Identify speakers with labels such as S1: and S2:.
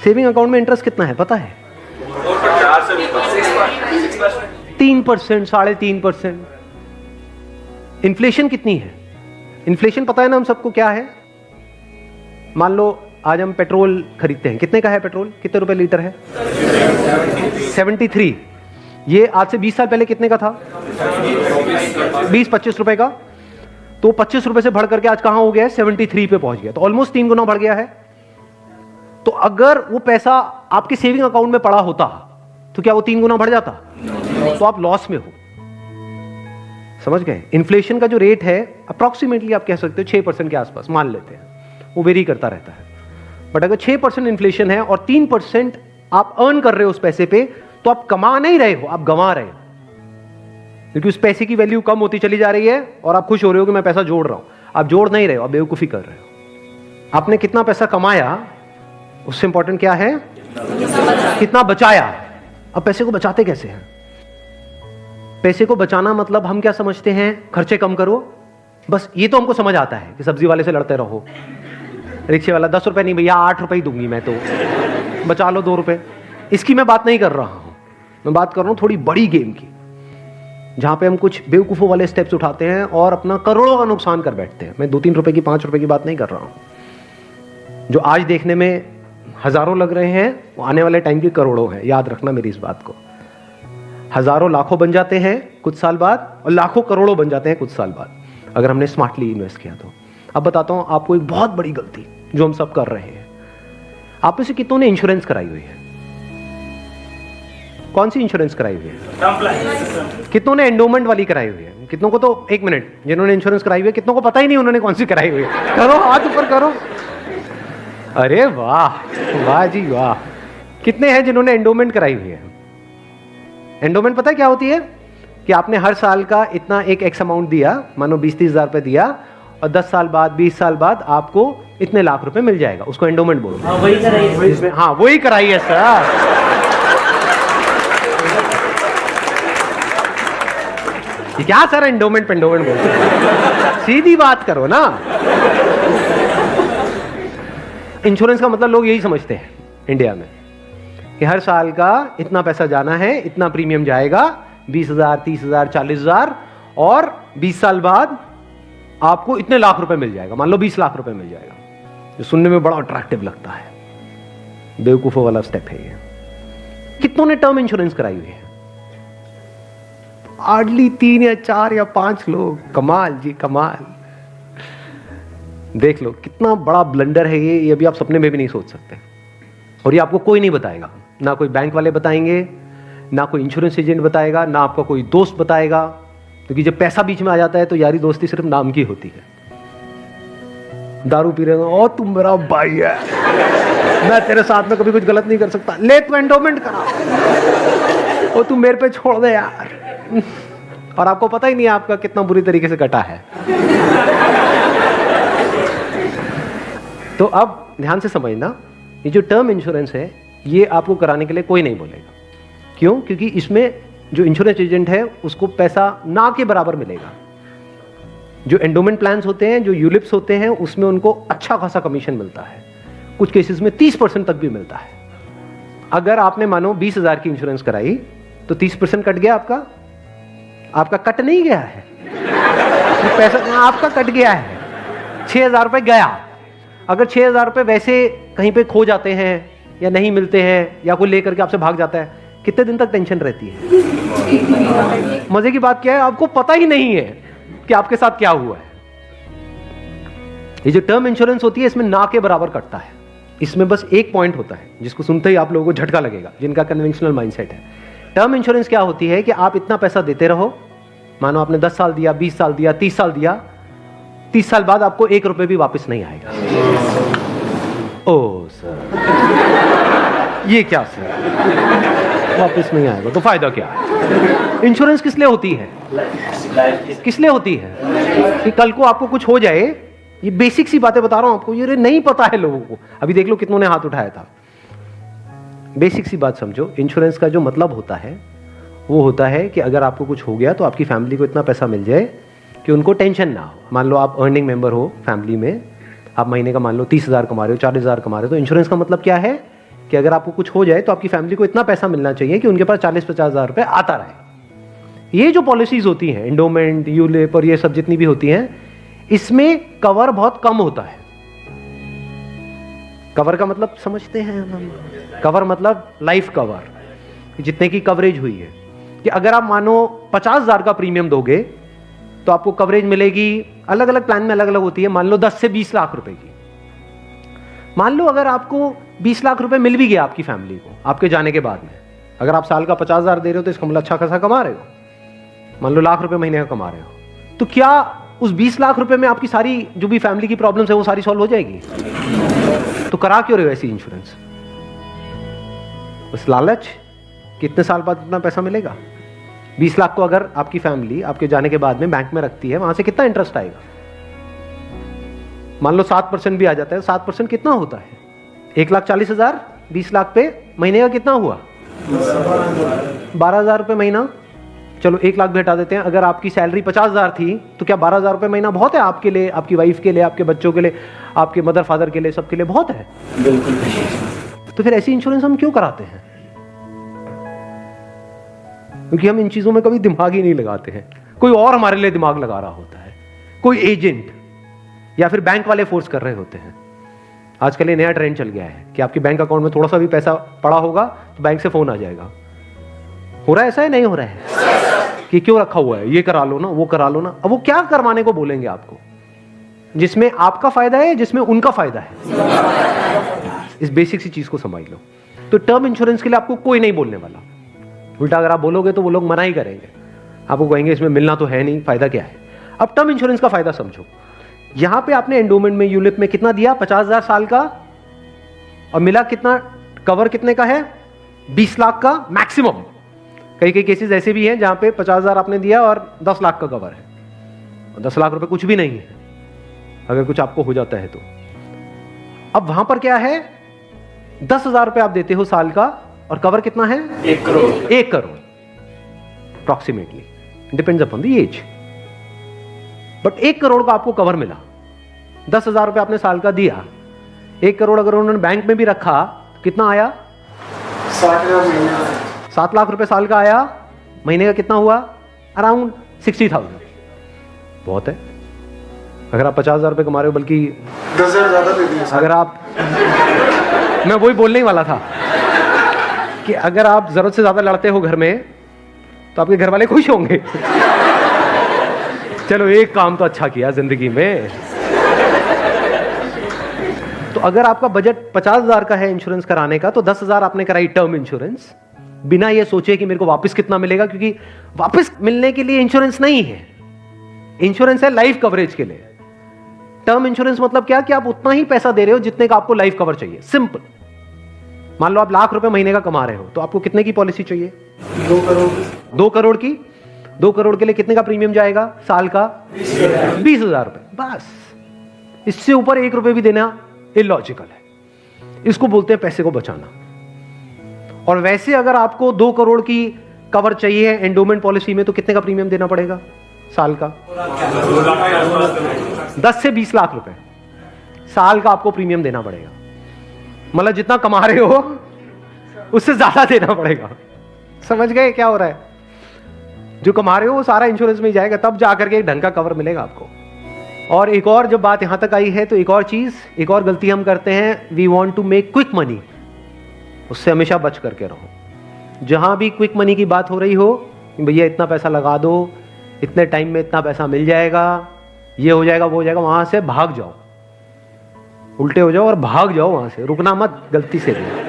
S1: Saving account में interest कितना है पता है? 3%, 3.5%। इन्फ्लेशन कितनी है? इन्फ्लेशन पता है ना हम सबको क्या है? मान लो आज हम पेट्रोल खरीदते हैं, कितने का है पेट्रोल? कितने रुपए लीटर है? 73। ये आज से 20 साल पहले कितने का था? 20-25 रुपए का। तो 25 रुपए से बढ़ करके आज कहां हो गया है? 73 पे पहुंच गया। तो ऑलमोस्ट 3 गुना बढ़ गया है। तो अगर वो पैसा आपके सेविंग अकाउंट में पड़ा होता तो क्या वो 3 गुना बढ़ जाता? तो आप लॉस में हो। समझ गए? इन्फ्लेशन का जो रेट है अप्रॉक्सीमेटली आप कह सकते हो 6% के आसपास मान लेते हैं, वो वेरी करता रहता है। बट अगर 6% इन्फ्लेशन है और 3% आप अर्न कर रहे हो उस पैसे पे, तो आप कमा नहीं रहे हो, आप गंवा रहे हो। क्योंकि उस पैसे की वैल्यू कम होती चली जा रही है और आप खुश हो रहे हो कि मैं पैसा जोड़ रहा हूं। आप जोड़ नहीं रहे हो, आप बेवकूफी कर रहे हो। आपने कितना पैसा कमाया उससे इंपॉर्टेंट क्या है? कितना बचाया। अब पैसे को बचाते कैसे हैं? पैसे को बचाना मतलब हम क्या समझते हैं? खर्चे कम करो, बस ये तो हमको समझ आता है कि सब्जी वाले से लड़ते रहो, रिक्शे वाला 10 रुपए नहीं भैया 8 रुपए ही दूंगी मैं, तो बचा लो 2 रुपए। इसकी मैं बात नहीं कर रहा हूं, मैं बात कर रहा हूं थोड़ी बड़ी गेम की, जहां पे हम कुछ बेवकूफों वाले स्टेप्स उठाते हैं और अपना करोड़ों का नुकसान कर बैठते हैं। मैं 2-3 रुपए की 5 रुपए की बात नहीं कर रहा हूं। जो आज देखने में हजारों लग रहे हैं वो आने वाले टाइम की करोड़ों हैं। याद रखना मेरी इस बात को। हजारों लाखों बन जाते हैं कुछ साल बाद और लाखों करोड़ों बन जाते हैं कुछ साल बाद, अगर हमने स्मार्टली इन्वेस्ट किया तो। अब बताता हूं आपको एक बहुत बड़ी गलती जो हम सब कर रहे हैं। आप में से कितनों ने इंश्योरेंस कराई हुई है? कौन सी इंश्योरेंस कराई हुई है? कितनों ने एंडोमेंट वाली कराई हुई है? कितनों को तो एक मिनट, जिन्होंने इंश्योरेंस कराई हुई है कितनों को पता ही नहीं उन्होंने कौन सी कराई हुई है? करो, हाथ ऊपर करो। अरे वाह, वाह जी वाह। कितने हैं जिन्होंने एंडोमेंट कराई हुई है? एंडोमेंट पता है क्या होती है? कि आपने हर साल का इतना एक एक्स अमाउंट दिया, मानो 20-30 हजार रुपए दिया, और 10 साल बाद 20 साल बाद आपको इतने लाख रुपए मिल जाएगा। उसको एंडोमेंट बोलते हैं। वही कराइए। हाँ वही कराइए सर। क्या सर एंडोमेंट पेंडोमेंट बोलते हैं? सीधी बात करो ना। इंश्योरेंस का मतलब लोग यही समझते हैं इंडिया में कि हर साल का इतना पैसा जाना है, इतना प्रीमियम जाएगा, 20,000, 30,000, 40,000, और 20 साल बाद आपको इतने लाख रुपए मिल जाएगा। मान लो 20 लाख रुपए मिल जाएगा, जो सुनने में बड़ा अट्रैक्टिव लगता है। बेवकूफों वाला स्टेप है ये। कितनों ने टर्म इंश्योरेंस कराई हुई है? हार्डली 3 या 4 या 5 लोग। कमाल जी कमाल। देख लो कितना बड़ा ब्लंडर है ये अभी आप सपने में भी नहीं सोच सकते। और ये आपको कोई नहीं बताएगा, ना कोई बैंक वाले बताएंगे, ना कोई इंश्योरेंस एजेंट बताएगा, ना आपका कोई दोस्त बताएगा। क्योंकि जब पैसा बीच में आ जाता है तो यारी दोस्ती सिर्फ नाम की होती है। दारू पी रहे हो और तुम मेरा भाई है, मैं तेरे साथ में कभी कुछ गलत नहीं कर सकता, ले तू एंडोमेंट करा, और तू मेरे पे छोड़ दे यार। और आपको पता ही नहीं आपका कितना बुरी तरीके से कटा है। तो अब ध्यान से समझना, ये जो टर्म इंश्योरेंस है ये आपको कराने के लिए कोई नहीं बोलेगा। क्यों? क्योंकि इसमें जो इंश्योरेंस एजेंट है उसको पैसा ना के बराबर मिलेगा। जो एंडोमेंट प्लान्स होते हैं, जो यूलिप्स होते हैं, उसमें उनको अच्छा खासा कमीशन मिलता है। कुछ केसेस में 30% तक भी मिलता है। अगर आपने मानो 20,000 की इंश्योरेंस कराई तो 30% कट गया आपका। आपका कट नहीं गया है, पैसा आपका कट गया है। 6,000 रुपए गया। अगर 6,000 रुपए वैसे कहीं पे खो जाते हैं या नहीं मिलते हैं या कोई लेकर के आपसे भाग जाता है, कितने दिन तक टेंशन रहती है? मजे की बात क्या है, आपको पता ही नहीं है कि आपके साथ क्या हुआ है। ये जो टर्म इंश्योरेंस होती है इसमें ना के बराबर कटता है। इसमें बस एक पॉइंट होता है जिसको सुनते ही आप लोगों को झटका लगेगा, जिनका कन्वेंशनल माइंडसेट है। टर्म इंश्योरेंस क्या होती है कि आप इतना पैसा देते रहो, मानो आपने 10 साल दिया, 20 साल दिया, 30 साल दिया, 30 साल बाद आपको 1 रुपए भी वापस नहीं आएगा। ओ सर, ये क्या सर, वापस नहीं आएगा तो फायदा क्या है? इंश्योरेंस किस लिए होती है? किस लिए होती है? कि कल को आपको कुछ हो जाए। ये बेसिक सी बातें बता रहा हूं आपको, ये नहीं पता है लोगों को। अभी देख लो कितनों ने हाथ उठाया था। बेसिक सी बात समझो, इंश्योरेंस का जो मतलब होता है वो होता है कि अगर आपको कुछ हो गया तो आपकी फैमिली को इतना पैसा मिल जाए कि उनको टेंशन ना हो। मान लो आप अर्निंग मेंबर हो फैमिली में, आप महीने का मान लो 30,000 कमा रहे हो, 40,000 कमा रहे हो, तो इंश्योरेंस का मतलब क्या है कि अगर आपको कुछ हो जाए तो आपकी फैमिली को इतना पैसा मिलना चाहिए कि उनके पास 40-50 हज़ार रुपये आता रहे। ये जो पॉलिसीज होती हैं, एंडोमेंट, यूलिप और ये सब जितनी भी होती हैं, इसमें कवर बहुत कम होता है। कवर का मतलब समझते हैं हम? कवर मतलब लाइफ कवर, जितने की कवरेज हुई है, कि अगर आप मानो 50,000 का प्रीमियम दोगे तो आपको कवरेज मिलेगी, अलग अलग प्लान में अलग अलग होती है, मान लो 10 से 20 लाख रुपए की। मान लो अगर आपको 20 लाख रुपए मिल भी गया आपकी फैमिली को आपके जाने के बाद में, अगर आप साल का 50,000 दे रहे हो तो इसका मतलब अच्छा खासा कमा रहे हो, मान लो लाख रुपए महीने का कमा रहे हो, तो क्या उस 20 लाख रुपए में आपकी सारी जो भी फैमिली की प्रॉब्लम्स है वो सारी सॉल्व हो जाएगी? तो करा क्यों रहे हो ऐसी इंश्योरेंस? बस लालच, कितने साल बाद इतना पैसा मिलेगा? 20 लाख को अगर आपकी फैमिली आपके जाने के बाद में बैंक में रखती है, वहां से कितना इंटरेस्ट आएगा? मान लो 7% भी आ जाता है, 7% कितना होता है? 1,40,000, 20 लाख पे महीने का कितना हुआ? 12,000 रुपये महीना। चलो 1 लाख भी हटा देते हैं। अगर आपकी सैलरी 50,000 थी तो क्या 12,000 रुपये महीना बहुत है आपके लिए, आपकी वाइफ के लिए, आपके बच्चों के लिए, आपके मदर फादर के लिए, सबके लिए बहुत है? बिल्कुल। तो फिर ऐसी इंश्योरेंस हम क्यों कराते हैं? क्योंकि हम इन चीजों में कभी दिमाग ही नहीं लगाते हैं। कोई और हमारे लिए दिमाग लगा रहा होता है, कोई एजेंट या फिर बैंक वाले फोर्स कर रहे होते हैं। आजकल ये नया ट्रेंड चल गया है कि आपके बैंक अकाउंट में थोड़ा सा भी पैसा पड़ा होगा तो बैंक से फोन आ जाएगा। हो रहा है ऐसा है? नहीं हो रहा है कि क्यों रखा हुआ है, ये करा लो ना, वो करा लो ना। अब वो क्या करवाने को बोलेंगे आपको, जिसमें आपका फायदा है, जिसमें उनका फायदा है? इस बेसिक सी चीज को समझ लो। तो टर्म इंश्योरेंस के लिए आपको कोई नहीं बोलने वाला। उल्टा अगर आप बोलोगे तो वो लोग मना ही करेंगे, आपको कहेंगे इसमें मिलना तो है नहीं, फायदा क्या है? अब टर्म इंश्योरेंस का फायदा समझो। यहां पे आपने एंडोमेंट में, यूलिप में कितना दिया? 50,000 साल का, और मिला कितना? कवर कितने का है? 20 लाख का मैक्सिमम। कई कई केसेस ऐसे भी हैं जहां पे 50,000 आपने दिया और 10 लाख का कवर है, और 10 लाख रुपए कुछ भी नहीं है अगर कुछ आपको हो जाता है तो। अब वहां पर क्या है? 10,000 रुपए आप देते हो साल का, और कवर कितना है?
S2: 1 crore.
S1: 1 crore approximately, depends upon the age. But 1 crore का आपको कवर मिला। 10,000 रुपए आपने साल का दिया, 1 करोड़ अगर उन्होंने बैंक में भी रखा तो कितना आया? 7 लाख रुपए साल का आया। महीने का कितना हुआ? अराउंड 60,000। बहुत है। अगर आप 50,000 रुपए कमा रहे हो, बल्कि
S2: 10,000 ज्यादा दे दिए।
S1: अगर आप मैं वही बोलने ही वाला था कि अगर आप जरूरत से ज्यादा लड़ते हो घर में तो आपके घर वाले खुश होंगे। चलो एक काम तो अच्छा किया जिंदगी में। तो अगर आपका बजट 50,000 का है इंश्योरेंस कराने का, तो 10,000 आपने कराई टर्म इंश्योरेंस, बिना ये सोचे कि मेरे को वापस कितना मिलेगा, क्योंकि वापस मिलने के लिए इंश्योरेंस नहीं है। इंश्योरेंस है लाइफ कवरेज के लिए। टर्म इंश्योरेंस मतलब क्या? कि आप उतना ही पैसा दे रहे हो जितने का आपको लाइफ कवर चाहिए। सिंपल। मान लो आप लाख रुपए महीने का कमा रहे हो, तो आपको कितने की पॉलिसी चाहिए?
S2: 2 करोड़।
S1: 2 करोड़ की। 2 करोड़ के लिए कितने का प्रीमियम जाएगा साल का? 20,000 रुपए। बस, इससे ऊपर 1 रुपए भी देना इलॉजिकल है। इसको बोलते हैं पैसे को बचाना। और वैसे अगर आपको 2 करोड़ की कवर चाहिए एंडोमेंट पॉलिसी में, तो कितने का प्रीमियम देना पड़ेगा साल का? 10 से 20 लाख रुपए साल का आपको प्रीमियम देना पड़ेगा। मतलब जितना कमा रहे हो उससे ज्यादा देना पड़ेगा। समझ गए क्या हो रहा है? जो कमा रहे हो वो सारा इंश्योरेंस में ही जाएगा, तब जाकर के एक ढंग का कवर मिलेगा आपको। और एक और जब बात यहां तक आई है, तो एक और चीज, एक और गलती हम करते हैं, we want to make quick money. उससे हमेशा बच करके रहो। जहां भी क्विक मनी की बात हो रही हो, भैया इतना पैसा लगा दो, इतने टाइम में इतना पैसा मिल जाएगा, ये हो जाएगा, वो हो जाएगा, वहां से भाग जाओ, उल्टे हो जाओ और भाग जाओ वहां से, रुकना मत गलती से भी।